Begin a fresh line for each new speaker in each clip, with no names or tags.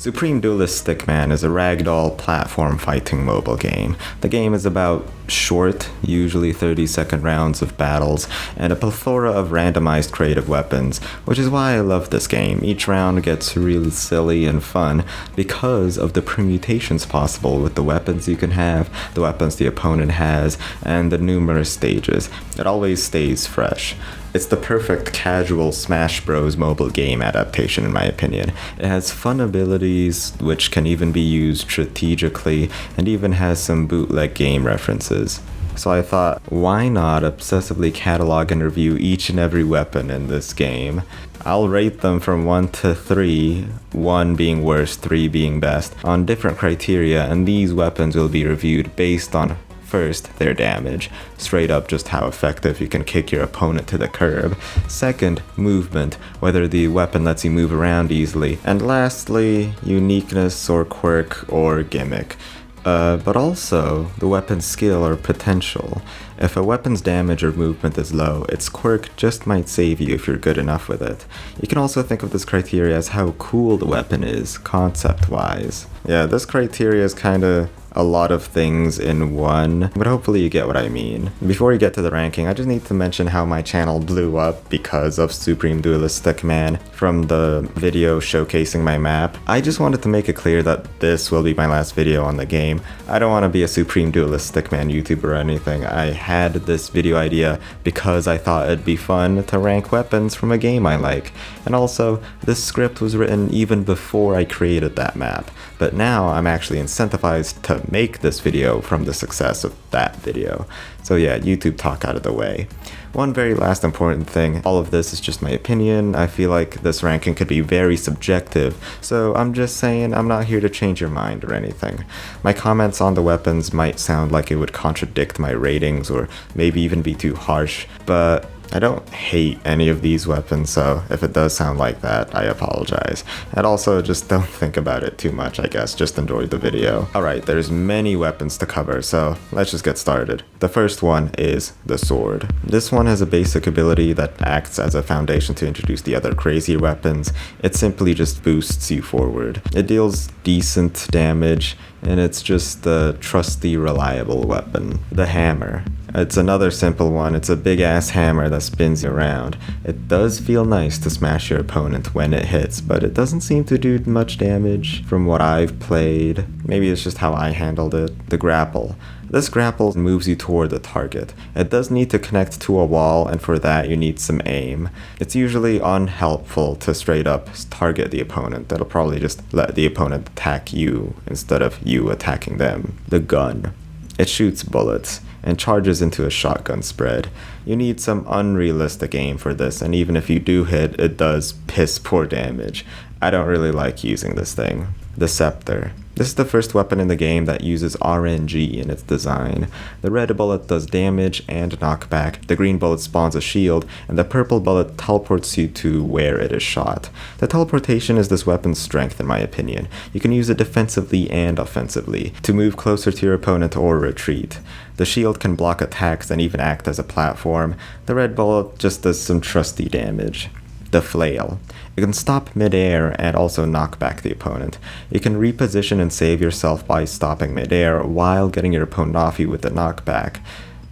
Supreme Duelist Stickman is a ragdoll platform fighting mobile game. The game is about short, usually 30-second rounds of battles, and a plethora of randomized creative weapons, which is why I love this game. Each round gets really silly and fun because of the permutations possible with the weapons you can have, the weapons the opponent has, and the numerous stages. It always stays fresh. It's the perfect casual Smash Bros. Mobile game adaptation in my opinion. It has fun abilities, which can even be used strategically, and even has some bootleg game references. So I thought, why not obsessively catalog and review each and every weapon in this game? I'll rate them from 1 to 3, 1 being worst, 3 being best, on different criteria, and these weapons will be reviewed based on first, their damage, straight up just how effective you can kick your opponent to the curb. Second, movement, whether the weapon lets you move around easily. And lastly, uniqueness or quirk or gimmick. But also, the weapon's skill or potential. If a weapon's damage or movement is low, its quirk just might save you if you're good enough with it. You can also think of this criteria as how cool the weapon is, concept-wise. Yeah, this criteria is kinda a lot of things in one, but hopefully you get what I mean. Before we get to the ranking, I just need to mention how my channel blew up because of Supreme Duelist Stickman from the video showcasing my map. I just wanted to make it clear that this will be my last video on the game. I don't want to be a Supreme Duelist Stickman YouTuber or anything. I had this video idea because I thought it'd be fun to rank weapons from a game I like. And also, this script was written even before I created that map. But now I'm actually incentivized to make this video from the success of that video. So yeah, YouTube talk out of the way. One very last important thing, all of this is just my opinion. I feel like this ranking could be very subjective, so I'm just saying I'm not here to change your mind or anything. My comments on the weapons might sound like it would contradict my ratings or maybe even be too harsh, but I don't hate any of these weapons, so if it does sound like that, I apologize. And also, just don't think about it too much, I guess, just enjoy the video. Alright, there's many weapons to cover, so let's just get started. The first one is the sword. This one has a basic ability that acts as a foundation to introduce the other crazier weapons. It simply just boosts you forward. It deals decent damage, and it's just the trusty, reliable weapon. The hammer. It's another simple one. It's a big ass hammer that spins you around. It does feel nice to smash your opponent when it hits, but it doesn't seem to do much damage from what I've played. Maybe it's just how I handled it. The grapple. This grapple moves you toward the target. It does need to connect to a wall, and for that you need some aim. It's usually unhelpful to straight up target the opponent. That'll probably just let the opponent attack you instead of you attacking them. The gun. It shoots bullets and charges into a shotgun spread. You need some unrealistic aim for this, and even if you do hit, it does piss poor damage. I don't really like using this thing. The scepter. This is the first weapon in the game that uses RNG in its design. The red bullet does damage and knockback, the green bullet spawns a shield, and the purple bullet teleports you to where it is shot. The teleportation is this weapon's strength in my opinion. You can use it defensively and offensively, to move closer to your opponent or retreat. The shield can block attacks and even act as a platform. The red bullet just does some trusty damage. The flail. It can stop midair and also knock back the opponent. You can reposition and save yourself by stopping midair while getting your opponent off you with the knockback.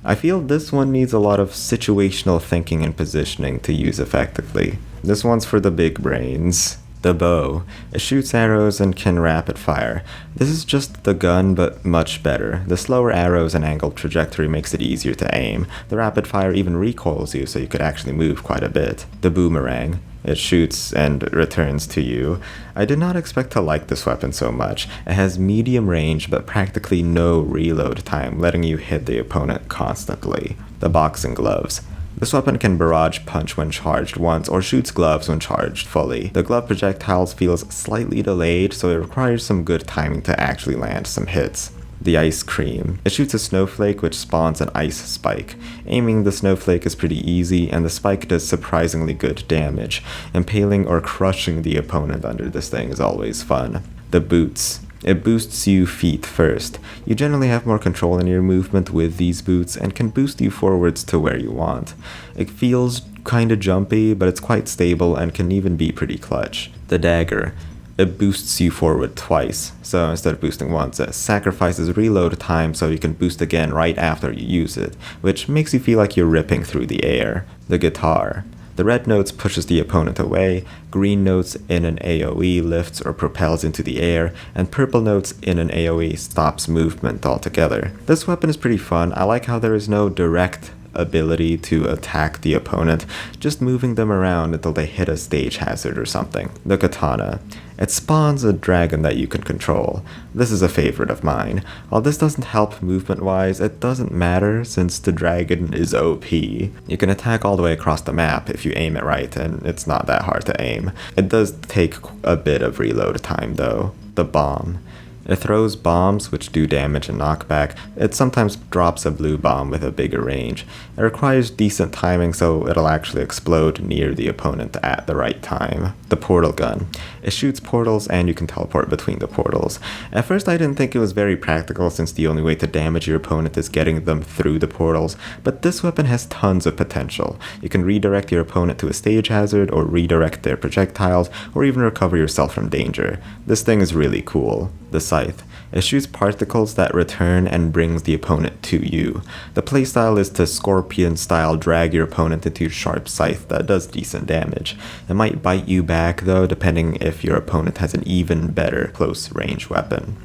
I feel this one needs a lot of situational thinking and positioning to use effectively. This one's for the big brains. The bow. It shoots arrows and can rapid fire. This is just the gun, but much better. The slower arrows and angled trajectory makes it easier to aim. The rapid fire even recoils you, so you could actually move quite a bit. The boomerang. It shoots and returns to you. I did not expect to like this weapon so much. It has medium range, but practically no reload time, letting you hit the opponent constantly. The boxing gloves. This weapon can barrage punch when charged once, or shoots gloves when charged fully. The glove projectiles feels slightly delayed, so it requires some good timing to actually land some hits. The ice cream. It shoots a snowflake which spawns an ice spike. Aiming the snowflake is pretty easy, and the spike does surprisingly good damage. Impaling or crushing the opponent under this thing is always fun. The boots. It boosts you feet first. You generally have more control in your movement with these boots and can boost you forwards to where you want. It feels kinda jumpy, but it's quite stable and can even be pretty clutch. The dagger. it boosts you forward twice. So instead of boosting once, it sacrifices reload time so you can boost again right after you use it, which makes you feel like you're ripping through the air. The guitar. The red notes pushes the opponent away, green notes in an AoE lifts or propels into the air, and purple notes in an AoE stops movement altogether. This weapon is pretty fun. I like how there is no direct ability to attack the opponent, just moving them around until they hit a stage hazard or something. The katana. It spawns a dragon that you can control. This is a favorite of mine. While this doesn't help movement-wise, it doesn't matter since the dragon is OP. You can attack all the way across the map if you aim it right, and it's not that hard to aim. It does take a bit of reload time though. The bomb. It throws bombs which do damage and knockback. It sometimes drops a blue bomb with a bigger range. It requires decent timing so it'll actually explode near the opponent at the right time. The portal gun. It shoots portals and you can teleport between the portals. At first I didn't think it was very practical since the only way to damage your opponent is getting them through the portals, but this weapon has tons of potential. You can redirect your opponent to a stage hazard or redirect their projectiles or even recover yourself from danger. This thing is really cool. The scythe. It shoots particles that return and brings the opponent to you. The playstyle is to scorpion style drag your opponent into a sharp scythe that does decent damage. It might bite you back though, depending if your opponent has an even better close range weapon.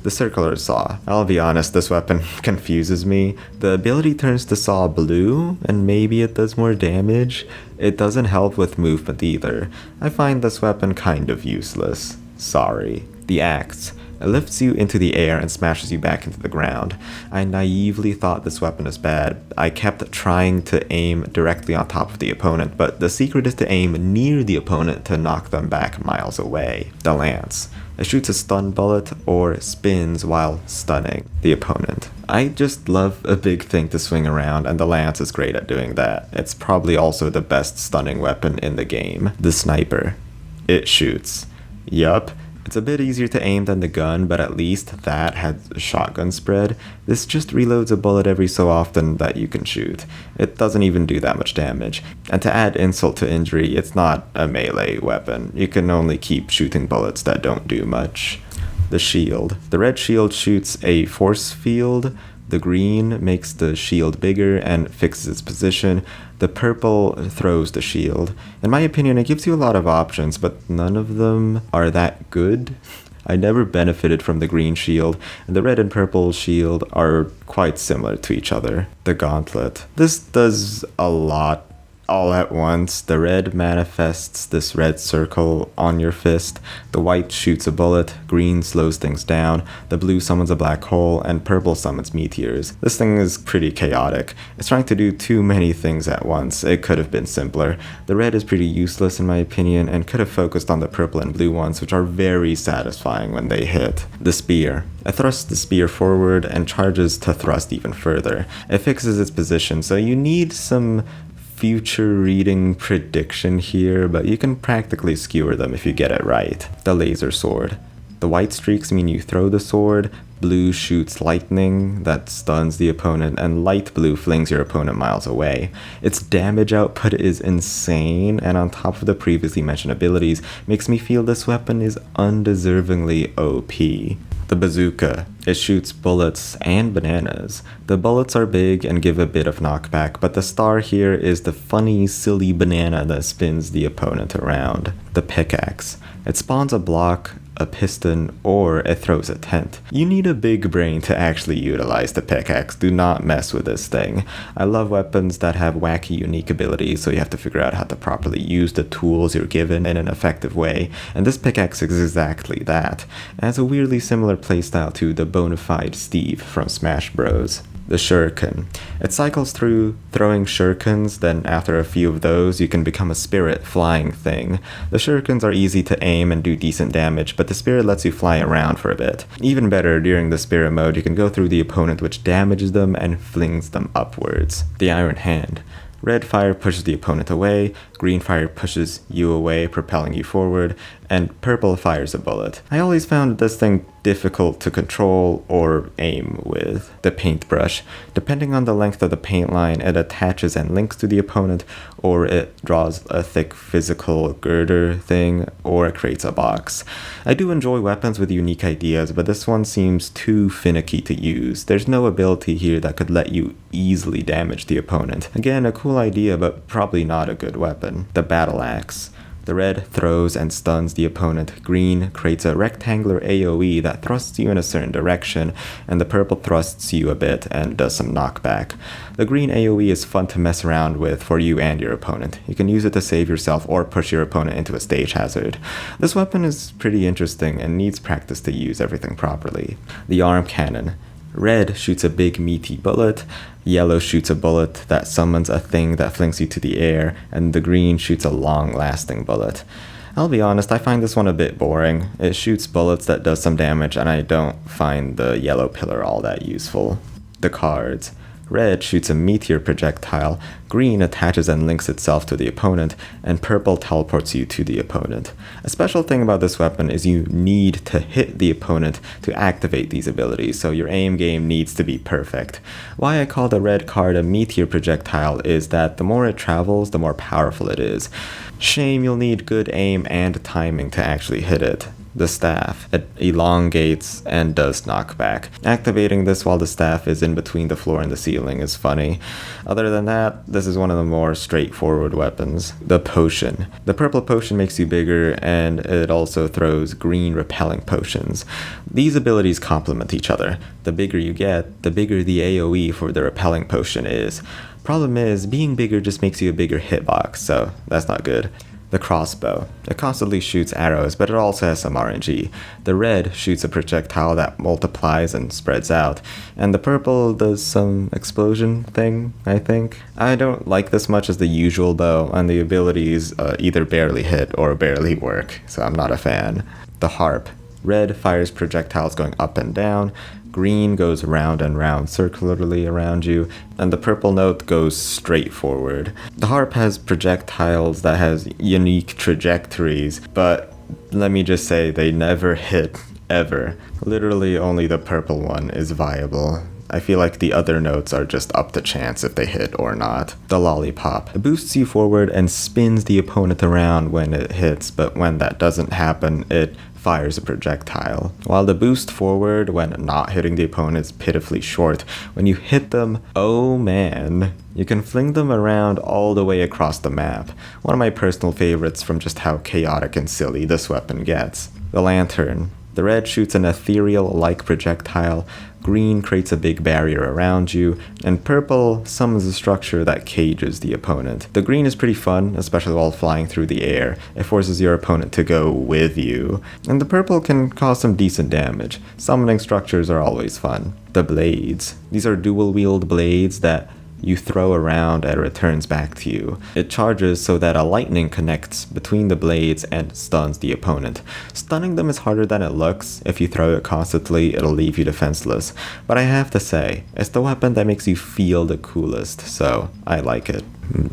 The circular saw. I'll be honest, this weapon confuses me. The ability turns the saw blue, and maybe it does more damage. It doesn't help with movement either. I find this weapon kind of useless. Sorry. The axe. It lifts you into the air and smashes you back into the ground. I naively thought this weapon is bad. I kept trying to aim directly on top of the opponent, but the secret is to aim near the opponent to knock them back miles away. The lance. It shoots a stun bullet or spins while stunning the opponent. I just love a big thing to swing around, and the lance is great at doing that. It's probably also the best stunning weapon in the game. The sniper. It shoots. Yup. It's a bit easier to aim than the gun, but at least that has a shotgun spread. This just reloads a bullet every so often that you can shoot. It doesn't even do that much damage. And to add insult to injury, it's not a melee weapon. You can only keep shooting bullets that don't do much. The shield. The red shield shoots a force field. The green makes the shield bigger and fixes its position. The purple throws the shield. In my opinion, it gives you a lot of options, but none of them are that good. I never benefited from the green shield, and the red and purple shield are quite similar to each other. The gauntlet. This does a lot all at once. The red manifests this red circle on your fist, the white shoots a bullet, green slows things down, the blue summons a black hole, and purple summons meteors. This thing is pretty chaotic. It's trying to do too many things at once. It could have been simpler. The red is pretty useless in my opinion, and could have focused on the purple and blue ones, which are very satisfying when they hit. The spear. It thrusts the spear forward and charges to thrust even further. It fixes its position, so you need some future reading prediction here, but you can practically skewer them if you get it right. The laser sword. The white streaks mean you throw the sword, blue shoots lightning that stuns the opponent, and light blue flings your opponent miles away. Its damage output is insane, and on top of the previously mentioned abilities, makes me feel this weapon is undeservingly OP. The bazooka. It shoots bullets and bananas. The bullets are big and give a bit of knockback, but the star here is the funny, silly banana that spins the opponent around. The pickaxe. It spawns a block, a piston, or it throws a tent. You need a big brain to actually utilize the pickaxe. Do not mess with this thing. I love weapons that have wacky, unique abilities, so you have to figure out how to properly use the tools you're given in an effective way, and this pickaxe is exactly that. It has a weirdly similar playstyle to the bona fide Steve from Smash Bros. The shuriken. It cycles through throwing shurikens, then after a few of those you can become a spirit flying thing. The shurikens are easy to aim and do decent damage, but the spirit lets you fly around for a bit. Even better, during the spirit mode you can go through the opponent, which damages them and flings them upwards. The iron hand. Red fire pushes the opponent away, green fire pushes you away, propelling you forward, and purple fires a bullet. I always found this thing difficult to control or aim with. The paintbrush. Depending on the length of the paint line, it attaches and links to the opponent, or it draws a thick physical girder thing, or it creates a box. I do enjoy weapons with unique ideas, but this one seems too finicky to use. There's no ability here that could let you easily damage the opponent. Again, a cool idea, but probably not a good weapon. The battle axe. The red throws and stuns the opponent. Green creates a rectangular AoE that thrusts you in a certain direction, and the purple thrusts you a bit and does some knockback. The green AoE is fun to mess around with for you and your opponent. You can use it to save yourself or push your opponent into a stage hazard. This weapon is pretty interesting and needs practice to use everything properly. The arm cannon. Red shoots a big meaty bullet, yellow shoots a bullet that summons a thing that flings you to the air, and the green shoots a long-lasting bullet. I'll be honest, I find this one a bit boring. It shoots bullets that does some damage, and I don't find the yellow pillar all that useful. The cards. Red shoots a meteor projectile, green attaches and links itself to the opponent, and purple teleports you to the opponent. A special thing about this weapon is you need to hit the opponent to activate these abilities, so your aim game needs to be perfect. Why I call the red card a meteor projectile is that the more it travels, the more powerful it is. Shame you'll need good aim and timing to actually hit it. The staff. It elongates and does knockback. Activating this while the staff is in between the floor and the ceiling is funny. Other than that, this is one of the more straightforward weapons. The potion. The purple potion makes you bigger, and it also throws green repelling potions. These abilities complement each other. The bigger you get, the bigger the AoE for the repelling potion is. Problem is, being bigger just makes you a bigger hitbox, so that's not good. The crossbow. It constantly shoots arrows, but it also has some RNG. The red shoots a projectile that multiplies and spreads out, and the purple does some explosion thing, I think. I don't like this much as the usual bow, and the abilities either barely hit or barely work, so I'm not a fan. The harp. Red fires projectiles going up and down, green goes round and round circularly around you, and the purple note goes straight forward. The harp has projectiles that has unique trajectories, but let me just say they never hit, ever. Literally only the purple one is viable. I feel like the other notes are just up to chance if they hit or not. The lollipop. It boosts you forward and spins the opponent around when it hits, but when that doesn't happen, it fires a projectile. While the boost forward when not hitting the opponent is pitifully short, when you hit them, oh man, you can fling them around all the way across the map. One of my personal favorites from just how chaotic and silly this weapon gets. The lantern. The red shoots an ethereal-like projectile, green creates a big barrier around you, and purple summons a structure that cages the opponent. The green is pretty fun, especially while flying through the air. It forces your opponent to go with you. And the purple can cause some decent damage. Summoning structures are always fun. The blades. These are dual-wield blades that you throw around and it returns back to you. It charges so that a lightning connects between the blades and stuns the opponent. Stunning them is harder than it looks. If you throw it constantly, it'll leave you defenseless. But I have to say, it's the weapon that makes you feel the coolest, so I like it.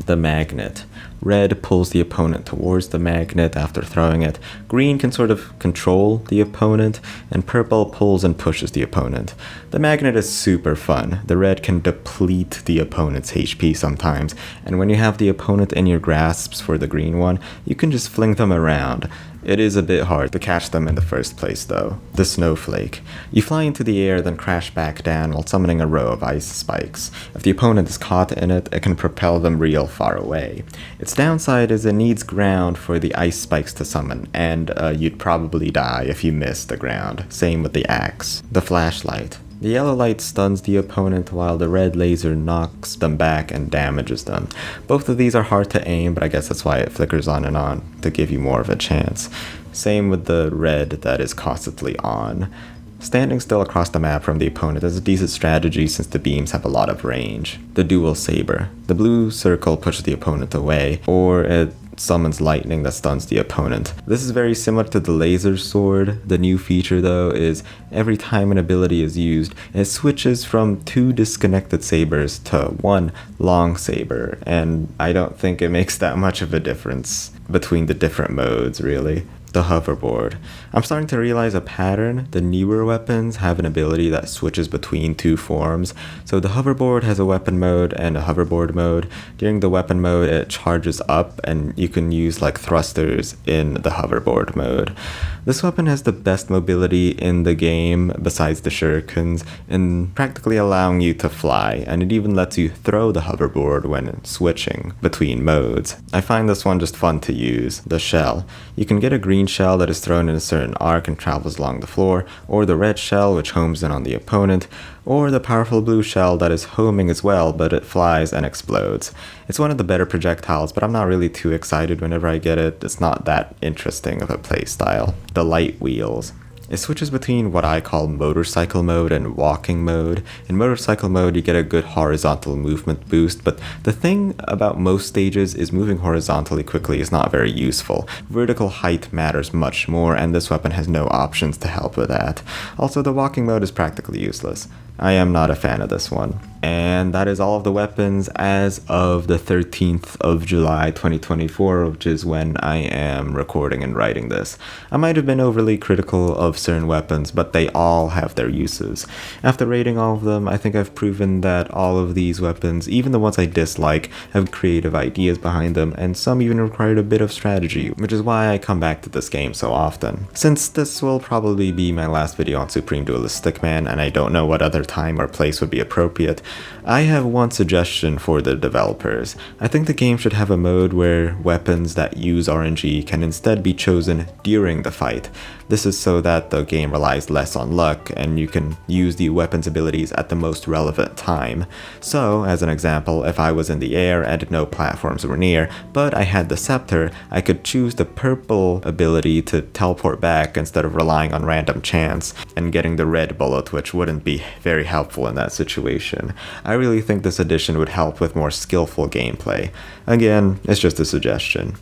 The magnet. Red pulls the opponent towards the magnet after throwing it. Green can sort of control the opponent, and purple pulls and pushes the opponent. The magnet is super fun. The red can deplete the opponent's HP sometimes, and when you have the opponent in your grasps for the green one, you can just fling them around. It is a bit hard to catch them in the first place though. The snowflake. You fly into the air then crash back down while summoning a row of ice spikes. If the opponent is caught in it, it can propel them real far away. Its downside is it needs ground for the ice spikes to summon, and you'd probably die if you missed the ground. Same with the axe. The flashlight. The yellow light stuns the opponent while the red laser knocks them back and damages them. Both of these are hard to aim, but I guess that's why it flickers on and on, to give you more of a chance. Same with the red that is constantly on. Standing still across the map from the opponent is a decent strategy since the beams have a lot of range. The dual saber. The blue circle pushes the opponent away, or it summons lightning that stuns the opponent. This is very similar to the laser sword. The new feature though is every time an ability is used, it switches from 2 disconnected sabers to 1 long saber, and I don't think it makes that much of a difference between the different modes really. The hoverboard. I'm starting to realize a pattern. The newer weapons have an ability that switches between 2 forms. So the hoverboard has a weapon mode and a hoverboard mode. During the weapon mode, it charges up and you can use like thrusters in the hoverboard mode. This weapon has the best mobility in the game besides the shurikens, in practically allowing you to fly, and it even lets you throw the hoverboard when switching between modes. I find this one just fun to use. The shell. You can get a green shell that is thrown in a certain arc and travels along the floor, or the red shell which homes in on the opponent, or the powerful blue shell that is homing as well, but it flies and explodes. It's one of the better projectiles, but I'm not really too excited whenever I get it. It's not that interesting of a playstyle. The light wheels. It switches between what I call motorcycle mode and walking mode. In motorcycle mode, you get a good horizontal movement boost, but the thing about most stages is moving horizontally quickly is not very useful. Vertical height matters much more, and this weapon has no options to help with that. Also, the walking mode is practically useless. I am not a fan of this one. And that is all of the weapons as of the 13th of July 2024, which is when I am recording and writing this. I might have been overly critical of certain weapons, but they all have their uses. After rating all of them, I think I've proven that all of these weapons, even the ones I dislike, have creative ideas behind them, and some even required a bit of strategy, which is why I come back to this game so often. Since this will probably be my last video on Supreme Duelist Stickman, and I don't know what other time or place would be appropriate, I have one suggestion for the developers. I think the game should have a mode where weapons that use RNG can instead be chosen during the fight. This is so that the game relies less on luck and you can use the weapon's abilities at the most relevant time. So, as an example, if I was in the air and no platforms were near, but I had the scepter, I could choose the purple ability to teleport back instead of relying on random chance and getting the red bullet, which wouldn't be very helpful in that situation. I really think this addition would help with more skillful gameplay. Again, it's just a suggestion.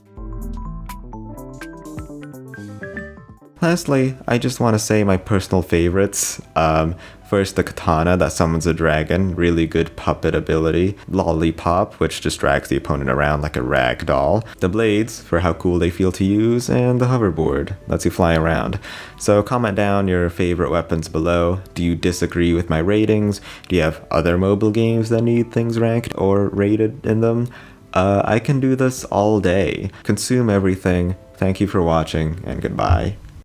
Lastly, I just want to say my personal favorites. First, the katana that summons a dragon, really good puppet ability. Lollipop, which just drags the opponent around like a rag doll. The blades, for how cool they feel to use, and the hoverboard, lets you fly around. So comment down your favorite weapons below. Do you disagree with my ratings? Do you have other mobile games that need things ranked or rated in them? I can do this all day. Consume everything. Thank you for watching, and goodbye.